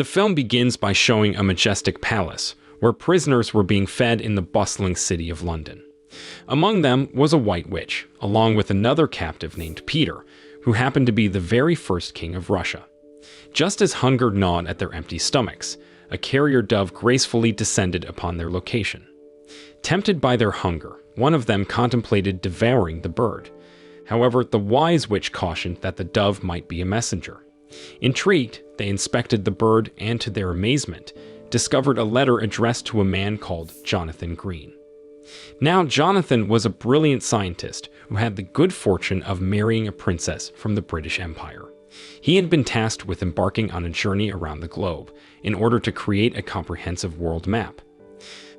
The film begins by showing a majestic palace, where prisoners were being fed in the bustling city of London. Among them was a white witch, along with another captive named Peter, who happened to be the very first king of Russia. Just as hunger gnawed at their empty stomachs, a carrier dove gracefully descended upon their location. Tempted by their hunger, one of them contemplated devouring the bird. However, the wise witch cautioned that the dove might be a messenger. Intrigued, they inspected the bird and, to their amazement, discovered a letter addressed to a man called Jonathan Green. Now, Jonathan was a brilliant scientist who had the good fortune of marrying a princess from the British Empire. He had been tasked with embarking on a journey around the globe in order to create a comprehensive world map.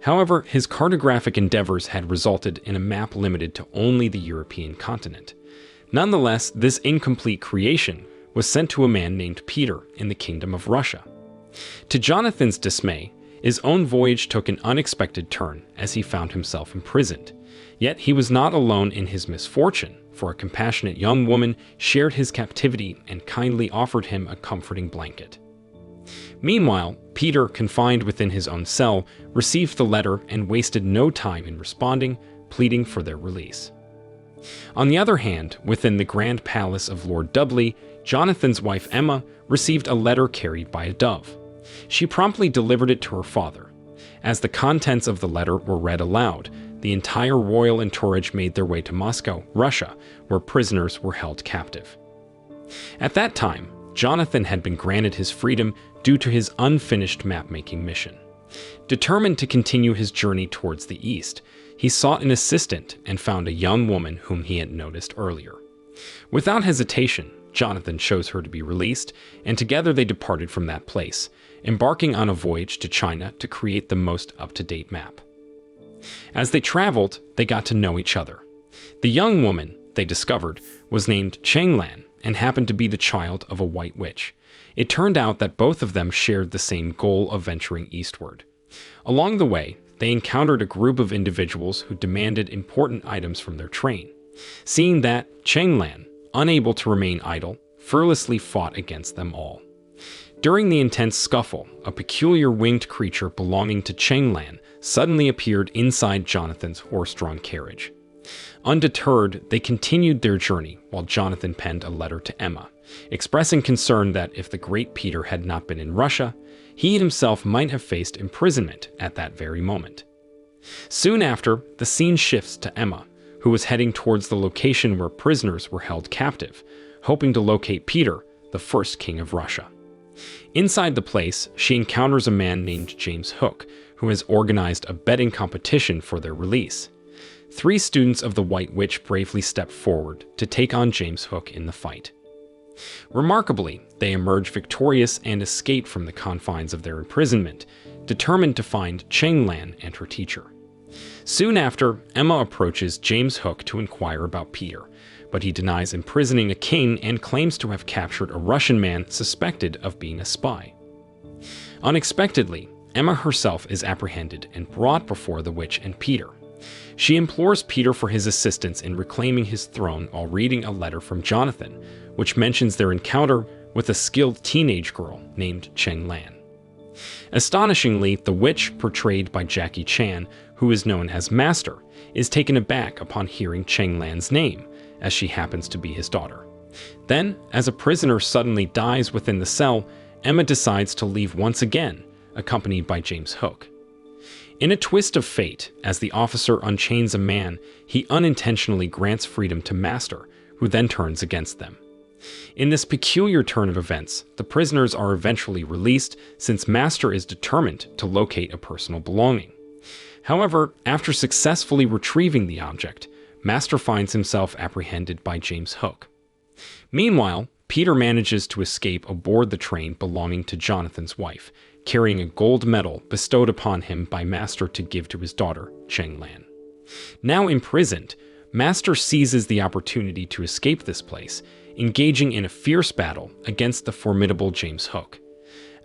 However, his cartographic endeavors had resulted in a map limited to only the European continent. Nonetheless, this incomplete creation was sent to a man named Peter in the Kingdom of Russia. To Jonathan's dismay, his own voyage took an unexpected turn as he found himself imprisoned. Yet he was not alone in his misfortune, for a compassionate young woman shared his captivity and kindly offered him a comforting blanket. Meanwhile, Peter, confined within his own cell, received the letter and wasted no time in responding, pleading for their release. On the other hand, within the grand palace of Lord Dudley, Jonathan's wife Emma received a letter carried by a dove. She promptly delivered it to her father. As the contents of the letter were read aloud, the entire royal entourage made their way to Moscow, Russia, where prisoners were held captive. At that time, Jonathan had been granted his freedom due to his unfinished map-making mission. Determined to continue his journey towards the east, he sought an assistant and found a young woman whom he had noticed earlier. Without hesitation, Jonathan chose her to be released, and together they departed from that place, embarking on a voyage to China to create the most up-to-date map. As they traveled, they got to know each other. The young woman, they discovered, was named Chenglan and happened to be the child of a white witch. It turned out that both of them shared the same goal of venturing eastward. Along the way, they encountered a group of individuals who demanded important items from their train. Seeing that, Chenglan, unable to remain idle, fearlessly fought against them all. During the intense scuffle, a peculiar winged creature belonging to Chenglan suddenly appeared inside Jonathan's horse-drawn carriage. Undeterred, they continued their journey while Jonathan penned a letter to Emma, expressing concern that if the great Peter had not been in Russia, he himself might have faced imprisonment at that very moment. Soon after, the scene shifts to Emma, who was heading towards the location where prisoners were held captive, hoping to locate Peter, the first king of Russia. Inside the place, she encounters a man named James Hook, who has organized a betting competition for their release. 3 students of the White Witch bravely step forward to take on James Hook in the fight. Remarkably, they emerge victorious and escape from the confines of their imprisonment, determined to find Chenglan and her teacher. Soon after, Emma approaches James Hook to inquire about Peter, but he denies imprisoning a king and claims to have captured a Russian man suspected of being a spy. Unexpectedly, Emma herself is apprehended and brought before the witch and Peter. She implores Peter for his assistance in reclaiming his throne while reading a letter from Jonathan, which mentions their encounter with a skilled teenage girl named Chenglan. Astonishingly, the witch, portrayed by Jackie Chan, who is known as Master, is taken aback upon hearing Chenglan's name, as she happens to be his daughter. Then, as a prisoner suddenly dies within the cell, Emma decides to leave once again, accompanied by James Hook. In a twist of fate, as the officer unchains a man, he unintentionally grants freedom to Master, who then turns against them. In this peculiar turn of events, the prisoners are eventually released since Master is determined to locate a personal belonging. However, after successfully retrieving the object, Master finds himself apprehended by James Hook. Meanwhile, Peter manages to escape aboard the train belonging to Jonathan's wife, carrying a gold medal bestowed upon him by Master to give to his daughter, Chenglan. Now imprisoned, Master seizes the opportunity to escape this place, engaging in a fierce battle against the formidable James Hook.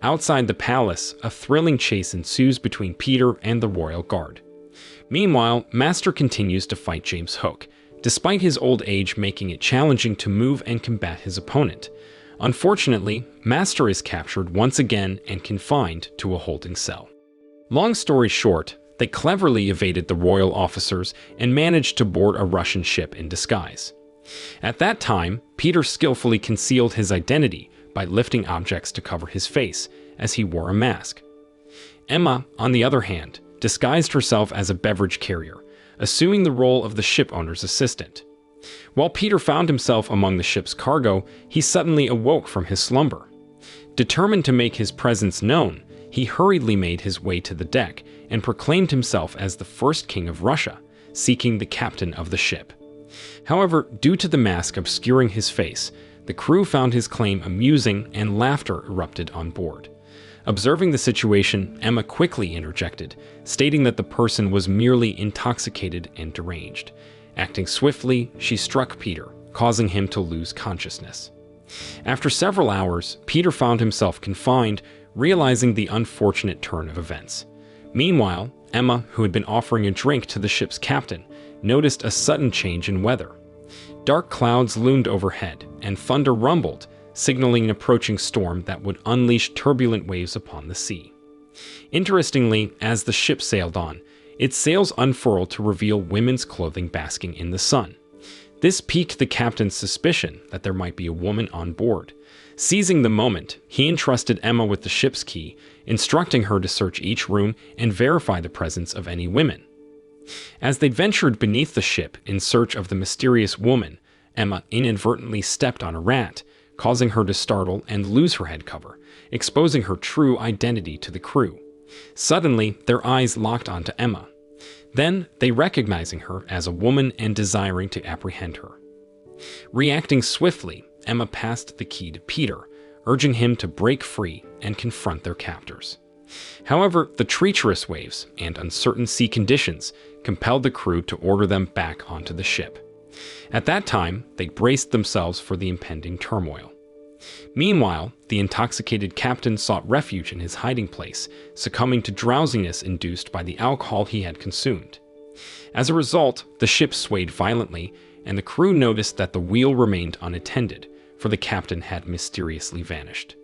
Outside the palace, a thrilling chase ensues between Peter and the royal guard. Meanwhile, Master continues to fight James Hook, despite his old age making it challenging to move and combat his opponent. Unfortunately, Master is captured once again and confined to a holding cell. Long story short, they cleverly evaded the royal officers and managed to board a Russian ship in disguise. At that time, Peter skillfully concealed his identity by lifting objects to cover his face, as he wore a mask. Emma, on the other hand, disguised herself as a beverage carrier, assuming the role of the ship owner's assistant. While Peter found himself among the ship's cargo, he suddenly awoke from his slumber. Determined to make his presence known, he hurriedly made his way to the deck and proclaimed himself as the first king of Russia, seeking the captain of the ship. However, due to the mask obscuring his face, the crew found his claim amusing and laughter erupted on board. Observing the situation, Emma quickly interjected, stating that the person was merely intoxicated and deranged. Acting swiftly, she struck Peter, causing him to lose consciousness. After several hours, Peter found himself confined, realizing the unfortunate turn of events. Meanwhile, Emma, who had been offering a drink to the ship's captain, noticed a sudden change in weather. Dark clouds loomed overhead, and thunder rumbled, signaling an approaching storm that would unleash turbulent waves upon the sea. Interestingly, as the ship sailed on, its sails unfurled to reveal women's clothing basking in the sun. This piqued the captain's suspicion that there might be a woman on board. Seizing the moment, he entrusted Emma with the ship's key, instructing her to search each room and verify the presence of any women. As they ventured beneath the ship in search of the mysterious woman, Emma inadvertently stepped on a rat, causing her to startle and lose her head cover, exposing her true identity to the crew. Suddenly, their eyes locked onto Emma. Then, they recognizing her as a woman and desiring to apprehend her. Reacting swiftly, Emma passed the key to Peter, urging him to break free and confront their captors. However, the treacherous waves and uncertain sea conditions compelled the crew to order them back onto the ship. At that time, they braced themselves for the impending turmoil. Meanwhile, the intoxicated captain sought refuge in his hiding place, succumbing to drowsiness induced by the alcohol he had consumed. As a result, the ship swayed violently, and the crew noticed that the wheel remained unattended, for the captain had mysteriously vanished.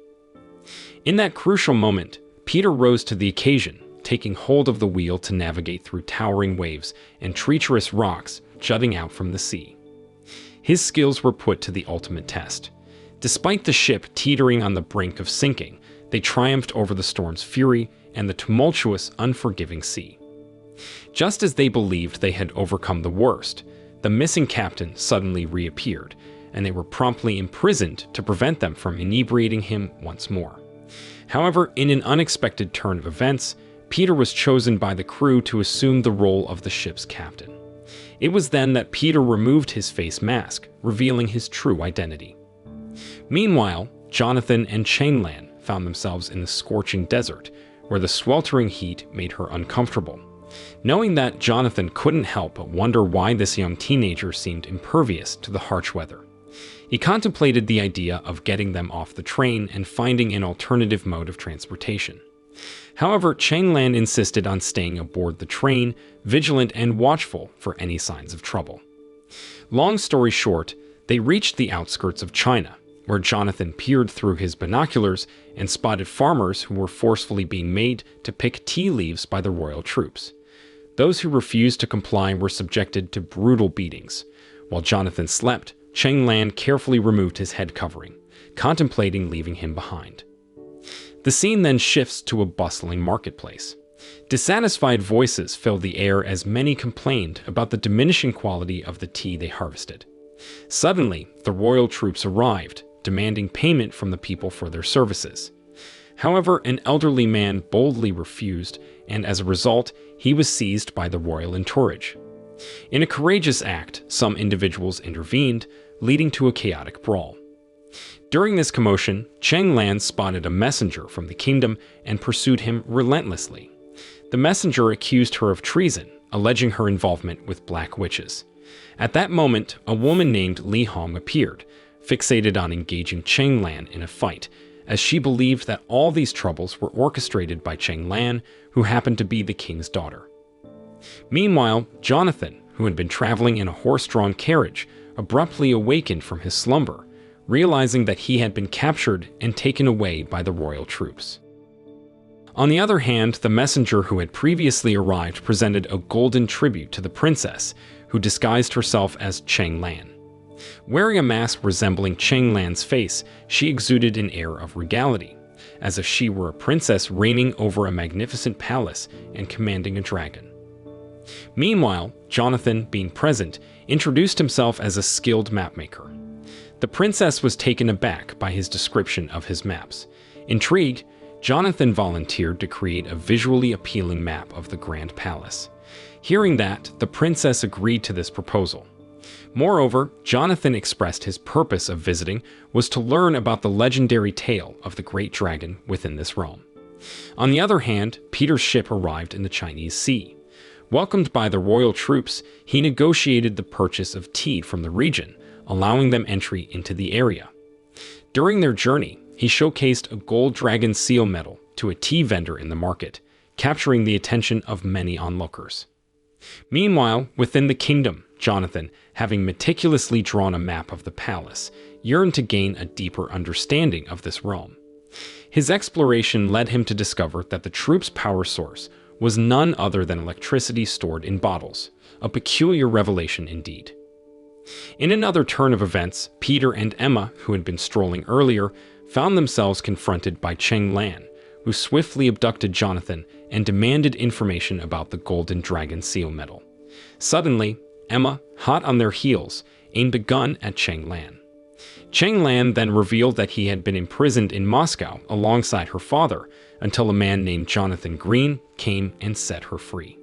In that crucial moment, Peter rose to the occasion, taking hold of the wheel to navigate through towering waves and treacherous rocks jutting out from the sea. His skills were put to the ultimate test. Despite the ship teetering on the brink of sinking, they triumphed over the storm's fury and the tumultuous, unforgiving sea. Just as they believed they had overcome the worst, the missing captain suddenly reappeared, and they were promptly imprisoned to prevent them from inebriating him once more. However, in an unexpected turn of events, Peter was chosen by the crew to assume the role of the ship's captain. It was then that Peter removed his face mask, revealing his true identity. Meanwhile, Jonathan and Chainlan found themselves in the scorching desert, where the sweltering heat made her uncomfortable. Knowing that, Jonathan couldn't help but wonder why this young teenager seemed impervious to the harsh weather. He contemplated the idea of getting them off the train and finding an alternative mode of transportation. However, Chainlan insisted on staying aboard the train, vigilant and watchful for any signs of trouble. Long story short, they reached the outskirts of China, where Jonathan peered through his binoculars and spotted farmers who were forcefully being made to pick tea leaves by the royal troops. Those who refused to comply were subjected to brutal beatings. While Jonathan slept, Chainlan carefully removed his head covering, contemplating leaving him behind. The scene then shifts to a bustling marketplace. Dissatisfied voices filled the air as many complained about the diminishing quality of the tea they harvested. Suddenly, the royal troops arrived, demanding payment from the people for their services. However, an elderly man boldly refused, and as a result, he was seized by the royal entourage. In a courageous act, some individuals intervened, leading to a chaotic brawl. During this commotion, Chainlan spotted a messenger from the kingdom and pursued him relentlessly. The messenger accused her of treason, alleging her involvement with black witches. At that moment, a woman named Li Hong appeared, fixated on engaging Chainlan in a fight, as she believed that all these troubles were orchestrated by Chainlan, who happened to be the king's daughter. Meanwhile, Jonathan, who had been traveling in a horse-drawn carriage, abruptly awakened from his slumber, realizing that he had been captured and taken away by the royal troops. On the other hand, the messenger who had previously arrived presented a golden tribute to the princess, who disguised herself as Cheng Lan. Wearing a mask resembling Cheng Lan's face, she exuded an air of regality, as if she were a princess reigning over a magnificent palace and commanding a dragon. Meanwhile, Jonathan, being present, introduced himself as a skilled mapmaker. The princess was taken aback by his description of his maps. Intrigued, Jonathan volunteered to create a visually appealing map of the Grand Palace. Hearing that, the princess agreed to this proposal. Moreover, Jonathan expressed his purpose of visiting was to learn about the legendary tale of the great dragon within this realm. On the other hand, Peter's ship arrived in the Chinese Sea. Welcomed by the royal troops, he negotiated the purchase of tea from the region, allowing them entry into the area. During their journey, he showcased a gold dragon seal medal to a tea vendor in the market, capturing the attention of many onlookers. Meanwhile, within the kingdom, Jonathan, having meticulously drawn a map of the palace, yearned to gain a deeper understanding of this realm. His exploration led him to discover that the troops' power source was none other than electricity stored in bottles, a peculiar revelation indeed. In another turn of events, Peter and Emma, who had been strolling earlier, found themselves confronted by Cheng Lan, who swiftly abducted Jonathan and demanded information about the golden dragon seal medal. Suddenly, Emma, hot on their heels, aimed a gun at Cheng Lan. Cheng Lan then revealed that he had been imprisoned in Moscow alongside her father until a man named Jonathan Green came and set her free.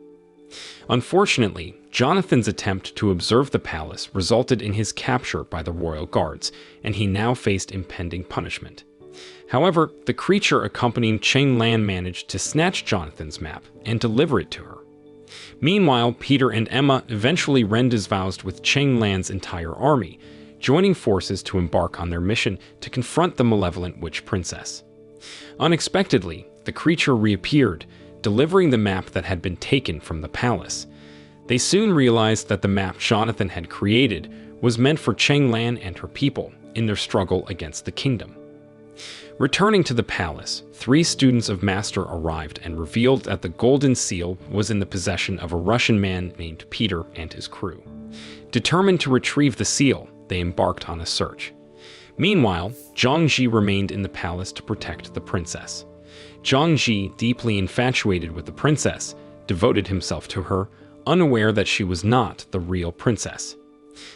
Unfortunately, Jonathan's attempt to observe the palace resulted in his capture by the royal guards, and he now faced impending punishment. However, the creature accompanying Cheng Lan managed to snatch Jonathan's map and deliver it to her. Meanwhile, Peter and Emma eventually rendezvoused with Cheng Lan's entire army, joining forces to embark on their mission to confront the malevolent witch princess. Unexpectedly, the creature reappeared, delivering the map that had been taken from the palace. They soon realized that the map Jonathan had created was meant for Cheng Lan and her people in their struggle against the kingdom. Returning to the palace, 3 students of Master arrived and revealed that the golden seal was in the possession of a Russian man named Peter and his crew. Determined to retrieve the seal, they embarked on a search. Meanwhile, Zhang Ji remained in the palace to protect the princess. Zhang Ji, deeply infatuated with the princess, devoted himself to her, unaware that she was not the real princess.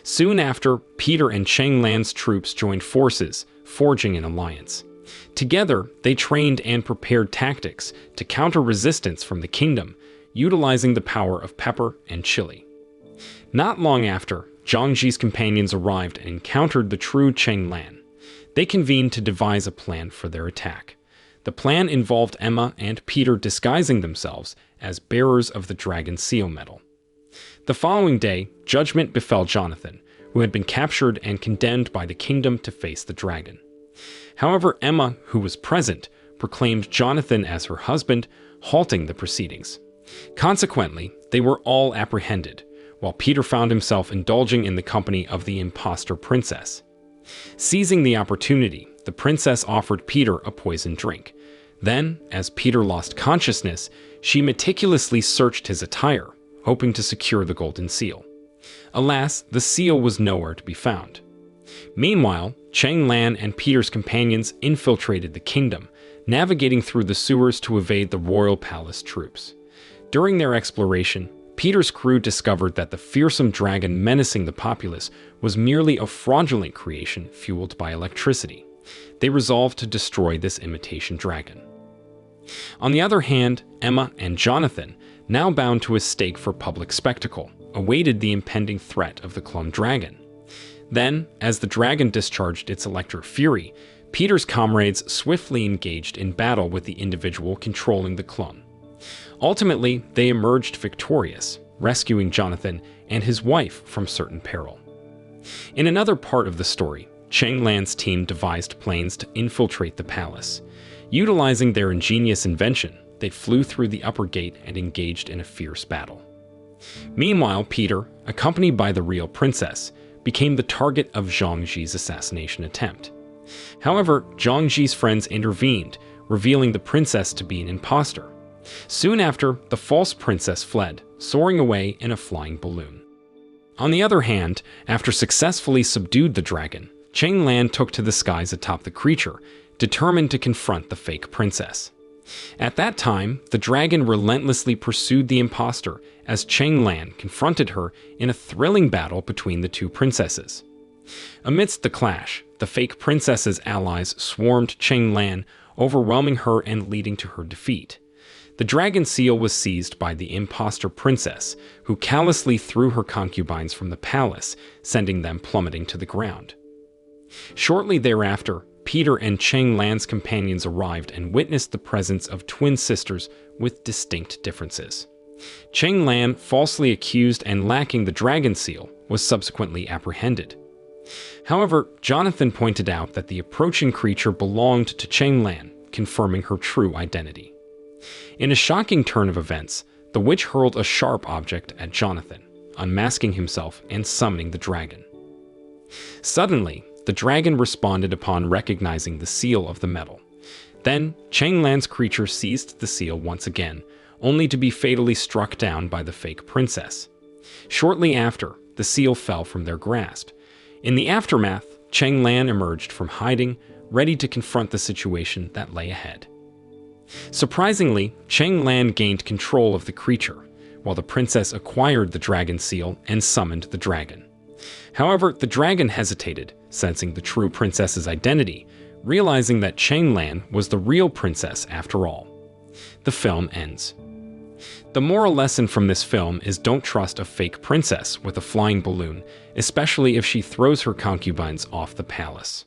Soon after, Peter and Cheng Lan's troops joined forces, forging an alliance. Together, they trained and prepared tactics to counter resistance from the kingdom, utilizing the power of pepper and chili. Not long after, Zhang Ji's companions arrived and encountered the true Cheng Lan. They convened to devise a plan for their attack. The plan involved Emma and Peter disguising themselves as bearers of the dragon seal medal. The following day, judgment befell Jonathan, who had been captured and condemned by the kingdom to face the dragon. However, Emma, who was present, proclaimed Jonathan as her husband, halting the proceedings. Consequently, they were all apprehended, while Peter found himself indulging in the company of the impostor princess. Seizing the opportunity, the princess offered Peter a poisoned drink. Then, as Peter lost consciousness, she meticulously searched his attire, hoping to secure the golden seal. Alas, the seal was nowhere to be found. Meanwhile, Cheng Lan and Peter's companions infiltrated the kingdom, navigating through the sewers to evade the royal palace troops. During their exploration, Peter's crew discovered that the fearsome dragon menacing the populace was merely a fraudulent creation fueled by electricity. They resolved to destroy this imitation dragon. On the other hand, Emma and Jonathan, now bound to a stake for public spectacle, awaited the impending threat of the clone dragon. Then, as the dragon discharged its electric fury, Peter's comrades swiftly engaged in battle with the individual controlling the clone. Ultimately, they emerged victorious, rescuing Jonathan and his wife from certain peril. In another part of the story, Cheng Lan's team devised plans to infiltrate the palace. Utilizing their ingenious invention, they flew through the upper gate and engaged in a fierce battle. Meanwhile, Peter, accompanied by the real princess, became the target of Zhang Ji's assassination attempt. However, Zhang Ji's friends intervened, revealing the princess to be an imposter. Soon after, the false princess fled, soaring away in a flying balloon. On the other hand, after successfully subdued the dragon, Cheng Lan took to the skies atop the creature, determined to confront the fake princess. At that time, the dragon relentlessly pursued the imposter as Cheng Lan confronted her in a thrilling battle between the two princesses. Amidst the clash, the fake princess's allies swarmed Cheng Lan, overwhelming her and leading to her defeat. The dragon seal was seized by the imposter princess, who callously threw her concubines from the palace, sending them plummeting to the ground. Shortly thereafter, Peter and Cheng Lan's companions arrived and witnessed the presence of twin sisters with distinct differences. Cheng Lan, falsely accused and lacking the dragon seal, was subsequently apprehended. However, Jonathan pointed out that the approaching creature belonged to Cheng Lan, confirming her true identity. In a shocking turn of events, the witch hurled a sharp object at Jonathan, unmasking himself and summoning the dragon. Suddenly, the dragon responded upon recognizing the seal of the metal. Then, Cheng Lan's creature seized the seal once again, only to be fatally struck down by the fake princess. Shortly after, the seal fell from their grasp. In the aftermath, Cheng Lan emerged from hiding, ready to confront the situation that lay ahead. Surprisingly, Cheng Lan gained control of the creature, while the princess acquired the dragon seal and summoned the dragon. However, the dragon hesitated, sensing the true princess's identity, realizing that Cheng Lan was the real princess after all. The film ends. The moral lesson from this film is don't trust a fake princess with a flying balloon, especially if she throws her concubines off the palace.